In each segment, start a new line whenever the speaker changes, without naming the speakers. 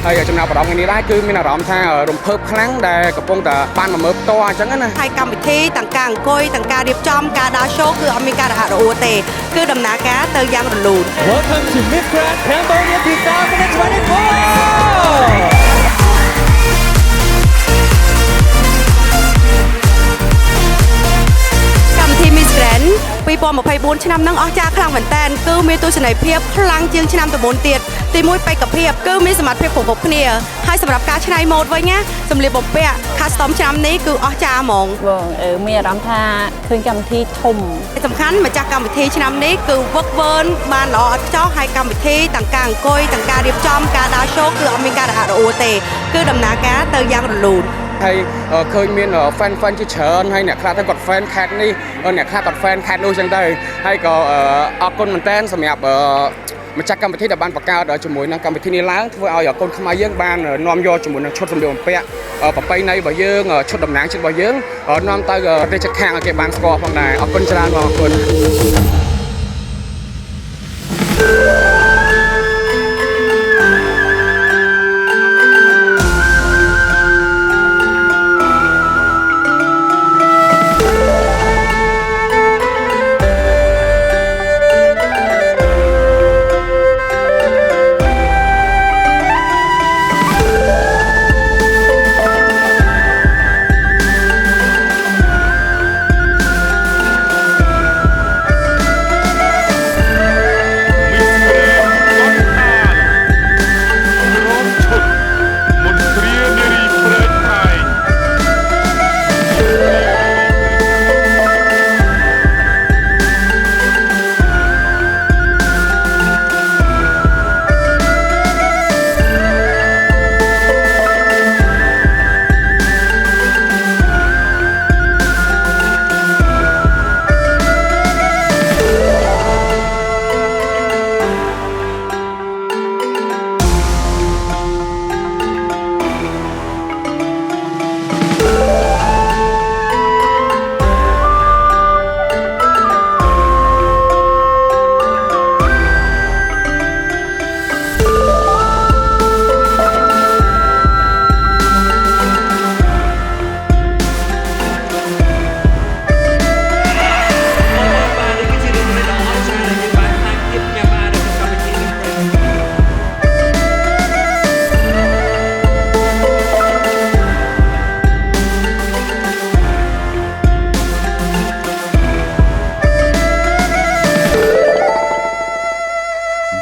ហើយចំណាប់អារម្មណ៍ថ្ងៃនេះដែរគឺមានអារម្មណ៍ថារំភើបខ្លាំងដែលកំពុងតែបានមកមើលផ្ទាល់អញ្ចឹងណា
ហើយកម្មវិធីទាំងការអង្គុយទាំងការរៀបចំការដើរ show គឺអត់មានការរអាក់រអួលទេគឺដំណើរការទៅយ៉ាងរលូន
Welcome to Miss Grand Cambodia 20242024
ឆ្នាំនឹងអស្ចារ្យខ្លាំងមែនតើគឺមានទស្សនីយភាពខ្លាំងជាងឆ្នាំទៅមុនទៀតទី1បេក្ខភាពគឺមានសមត្ថភាពគ្រប់ៗគ្នាហើយសម្រាប់ការច្នៃម៉ូដវិញណាសម្លៀកបំពាក់ custom ឆ្នាំនេះគឺអស្ចារ្យហ្មង
បងមានអារម្មណ៍ថាឃើញកម្មវិធីធំ
សំខាន់ម្ចាស់កម្មវិធីឆ្នាំនេះគឺវឹកវើបានល្អឥតខ្ចោះហើយកម្មវិធីទាំងការអង្គុយទាំងការរៀបចំការដើរ show គឺអត់មានការរអាក់រអួលទេគឺដំណើរការទៅយ៉ាងរលូន
ហើយឃើញមាន fan ជាច្រើនហើយអ្នកខ្លះទៅគាត់ fan cat នេះអ្នកខ្លះគាត់ fan cat នោះអញ្ចឹងទៅហើយក៏អរគុណមែនតើសម្រាប់ម្ចាស់កម្មវិធីដែលបានបង្កើតជាមួយនឹងកម្មវិធីនេះឡើងធ្វើឲ្យកូនខ្មែរយើងបាននាំយកជាមួយនឹងឈុតសម្លៀកបំពាក់ប្រពៃណីរបស់យើងឈុតតំណាងជាតិរបស់យើងនាំទៅប្រទេសជិតខាងឲ្យគេបានស្គាល់ផងដែរអរគុណច្រើនបងអរគុណ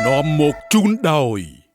នាំមកជូនដោយ